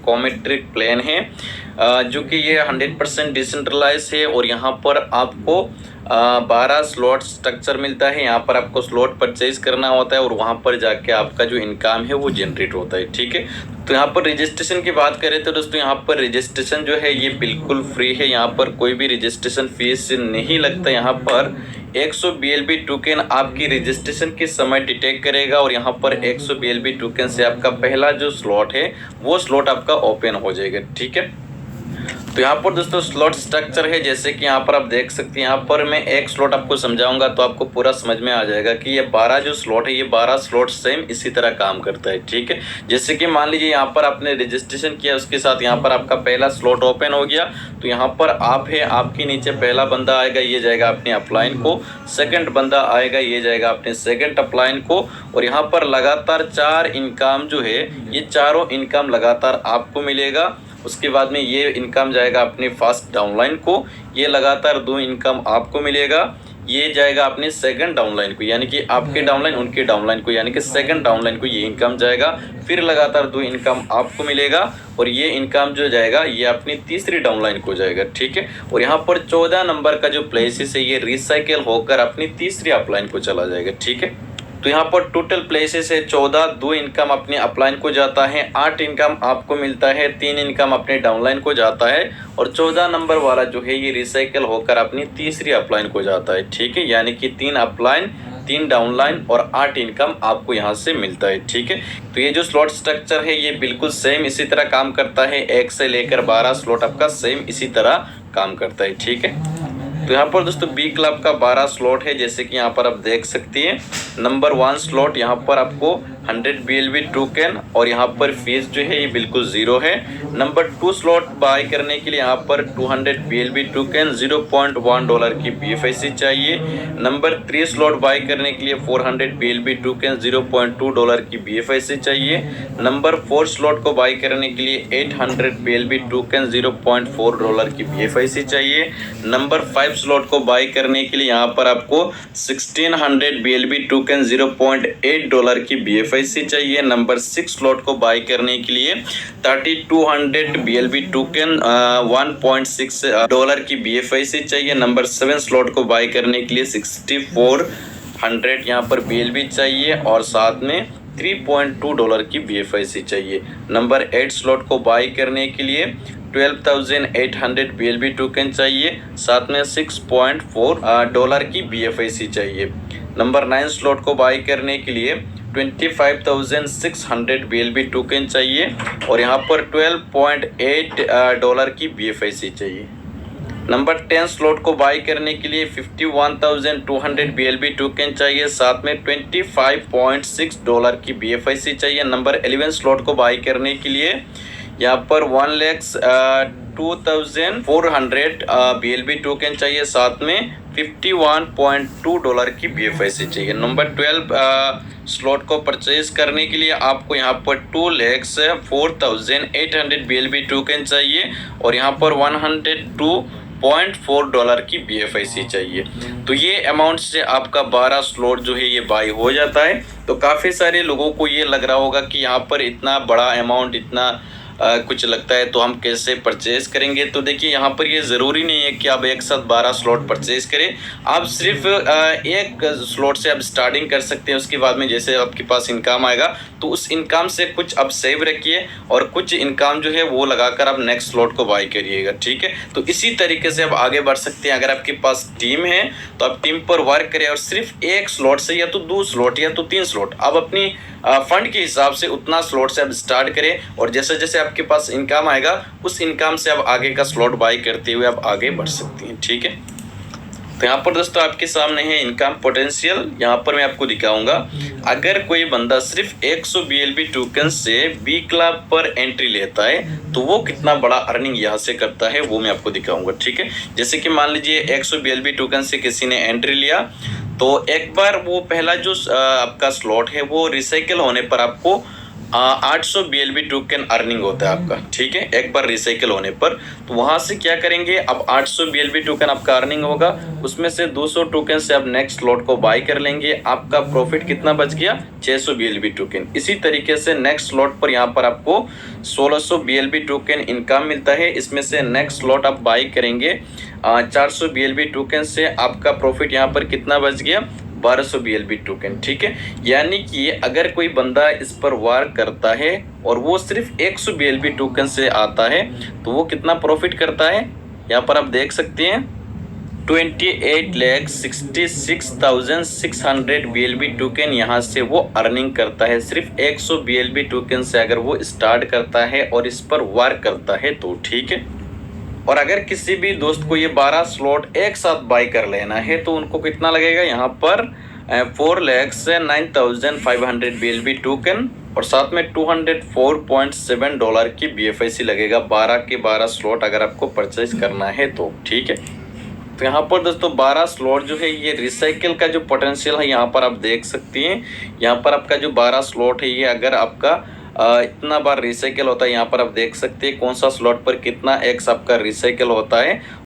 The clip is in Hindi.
कॉमेट्रिक प्लान है जो कि ये 100% डिसेंट्रलाइज है और यहाँ पर आपको 12 स्लॉट स्ट्रक्चर मिलता है। यहाँ पर आपको स्लॉट परचेज करना होता है और वहाँ पर जाके आपका जो इनकम है वो जनरेट होता है। ठीक है, तो यहाँ पर रजिस्ट्रेशन की बात करें तो दोस्तों यहाँ पर रजिस्ट्रेशन जो है ये बिल्कुल फ्री है। यहाँ पर कोई भी रजिस्ट्रेशन फीस नहीं लगता। यहाँ पर 100 BLB टोकन आपकी रजिस्ट्रेशन के समय डिटेक्ट करेगा और यहाँ पर 100 BLB टोकन से आपका पहला जो स्लॉट है वो स्लॉट आपका ओपन हो जाएगा। ठीक है, तो यहाँ पर दोस्तों स्लॉट स्ट्रक्चर है जैसे कि यहाँ पर आप देख सकते हैं। यहाँ पर मैं एक स्लॉट आपको समझाऊंगा तो आपको पूरा समझ में आ जाएगा कि ये 12 जो स्लॉट है ये 12 स्लॉट सेम इसी तरह काम करता है। ठीक है, जैसे कि मान लीजिए यहाँ पर आपने रजिस्ट्रेशन किया, उसके साथ यहाँ पर आपका पहला स्लॉट ओपन हो गया, तो यहाँ पर आप है, आपके नीचे पहला बंदा आएगा, ये जाएगा अपने अपलाइन को, सेकंड बंदा आएगा, ये जाएगा अपने सेकंड अपलाइन को, और यहाँ पर लगातार 4 इनकम जो है ये चारों इनकम लगातार आपको मिलेगा। उसके बाद में ये इनकम जाएगा अपने फर्स्ट डाउनलाइन को, ये लगातार 2 इनकम आपको मिलेगा, ये जाएगा अपने सेकंड डाउनलाइन को, यानी कि आपके डाउनलाइन उनके डाउनलाइन को, यानी कि सेकंड डाउनलाइन को ये इनकम जाएगा, फिर लगातार 2 इनकम आपको मिलेगा और ये इनकम जो जाएगा ये अपनी तीसरी डाउनलाइन को जाएगा। ठीक है, और यहाँ पर 14 नंबर का जो प्लेसेस है ये रिसाइकिल होकर अपनी तीसरी अपलाइन को चला जाएगा। ठीक है, तो यहाँ पर टोटल प्लेसेस है 14, 2 इनकम अपने अपलाइन को जाता है, 8 इनकम आपको मिलता है, 3 इनकम अपने डाउनलाइन को जाता है और 14 नंबर वाला जो है ये रिसाइकिल होकर अपनी तीसरी अपलाइन को जाता है। ठीक है, यानी कि 3 अपलाइन, 3 डाउनलाइन और 8 इनकम आपको यहाँ से मिलता है। ठीक है, तो ये जो स्लॉट स्ट्रक्चर है ये बिल्कुल सेम इसी तरह काम करता है। 1 से लेकर 12 स्लॉट आपका सेम इसी तरह काम करता है। ठीक है, तो यहाँ पर दोस्तों बी क्लब का 12 स्लॉट है जैसे कि यहाँ पर आप देख सकते हैं। नंबर 1 स्लॉट यहाँ पर आपको 100 BLB टोकन और यहाँ पर फीस जो है ये बिल्कुल 0 है। नंबर 2 स्लॉट बाय करने के लिए यहाँ पर 200 BLB टोकन, $0.1 की BFIC चाहिए। नंबर 3 स्लॉट बाय करने के लिए 400 BLB टोकन, $0.2 की BFIC चाहिए। नंबर 4 स्लॉट को बाय करने के लिए 800 BLB टोकन, $0.4 की BFIC चाहिए। नंबर 5 स्लॉट को बाय करने के लिए यहाँ पर आपको 1600 BLB टोकन, $0.8 की BFIC चाहिए। नंबर 6 स्लॉट को बाय करने के लिए 3200 BLB टोकन, $1.6 की BFIC चाहिए। नंबर 7 स्लॉट को बाय करने के लिए 6400 यहाँ पर BLB चाहिए और साथ में $3.2 की BFIC चाहिए। नंबर 8 स्लॉट को बाय करने के लिए 12,800 BLB टोकन चाहिए, साथ में $6.4 की BFIC चाहिए। नंबर 9 स्लॉट को बाय करने के लिए 25,600 BLB टोकन चाहिए और यहाँ पर $12.8 की BFIC चाहिए। नंबर 10 स्लॉट को बाय करने के लिए 51,200 BLB टोकन चाहिए, साथ में $25.6 की BFIC चाहिए। नंबर 11 स्लॉट को बाय करने के लिए यहाँ पर 1,02,400 BLB टोकन चाहिए, साथ में $51.2 की BFIC चाहिए। नंबर 12 स्लॉट को परचेज करने के लिए आपको यहाँ पर 2,04,800 BLB टोकन चाहिए और यहाँ पर $102.4 की BFIC चाहिए। तो ये अमाउंट से आपका 12 स्लॉट जो है ये बाय हो जाता है। तो काफ़ी सारे लोगों को ये लग रहा होगा कि यहाँ पर इतना बड़ा अमाउंट, इतना कुछ लगता है तो हम कैसे परचेज करेंगे। तो देखिए यहाँ पर ये ज़रूरी नहीं है कि आप एक साथ 12 स्लॉट परचेज करें। आप सिर्फ एक स्लॉट से आप स्टार्टिंग कर सकते हैं। उसके बाद में जैसे आपके पास इनकम आएगा तो उस इनकम से कुछ आप सेव रखिए और कुछ इनकम जो है वो लगाकर आप नेक्स्ट स्लॉट को बाय करिएगा। ठीक है, तो इसी तरीके से आप आगे बढ़ सकते हैं। अगर आपके पास टीम है तो आप टीम पर वर्क करें और सिर्फ एक स्लॉट से या तो 2 स्लॉट या तो 3 स्लॉट आप अपनी फंड के हिसाब से उतना स्लॉट से आप स्टार्ट करें और जैसे जैसे आपके पास इनकम आएगा उस इनकम से आप आगे का स्लॉट बाय करते हुए आप आगे बढ़ सकते हैं। ठीक है, तो यहाँ पर दोस्तों आपके सामने है इनकम पोटेंशियल। यहाँ पर मैं आपको दिखाऊंगा अगर कोई बंदा सिर्फ 100 BLB टोकन से बी क्लब पर एंट्री लेता है तो वो कितना बड़ा अर्निंग यहाँ से करता है वो मैं आपको दिखाऊंगा। ठीक है, जैसे कि मान लीजिए 100 BLB टोकन से किसी ने एंट्री लिया तो एक बार वो पहला जो आपका स्लॉट है वो रिसाइकिल होने पर आपको 800 BLB टोकन अर्निंग होता है आपका, ठीक है, एक बार रिसाइकल होने पर। तो वहां से क्या करेंगे, अब 800 BLB टोकन आपका अर्निंग होगा, उसमें से 200 टोकन से आप नेक्स्ट स्लॉट को बाय कर लेंगे। आपका प्रॉफिट कितना बच गया, 600 BLB टोकन। इसी तरीके से नेक्स्ट स्लॉट पर यहाँ पर आपको 1600 BLB टोकन इनकम मिलता है। इसमें से नेक्स्ट स्लॉट आप बाय करेंगे 400 BLB टोकन से, आपका प्रॉफिट यहाँ पर कितना बच गया, 1200 BLB टोकन, ठीक है। यानी कि अगर कोई बंदा इस पर वार करता है और वो सिर्फ 100 BLB टोकन से आता है तो वो कितना प्रॉफिट करता है, यहाँ पर आप देख सकते हैं 28,66,600 BLB टोकन यहाँ से वो अर्निंग करता है, सिर्फ 100 BLB टोकन से अगर वो स्टार्ट करता है और इस पर वार करता है तो, ठीक है। और अगर किसी भी दोस्त को ये 12 स्लॉट एक साथ बाय कर लेना है तो उनको कितना लगेगा, यहाँ पर 4,09,500 BLB टोकन और साथ में $204.7 की BFIC लगेगा, 12 के 12 स्लॉट अगर आपको परचेज करना है तो, ठीक है। तो यहाँ पर दोस्तों 12 स्लॉट जो है ये रिसाइकिल का जो पोटेंशियल है यहाँ पर आप देख सकते हैं। यहाँ पर आपका जो 12 स्लॉट है ये अगर आपका इतना बार रिसाइकिल होता है, यहाँ पर आप देख सकते हैं कौन सा स्लॉट पर कितना एक्स आपका रिसाइकिल होता है।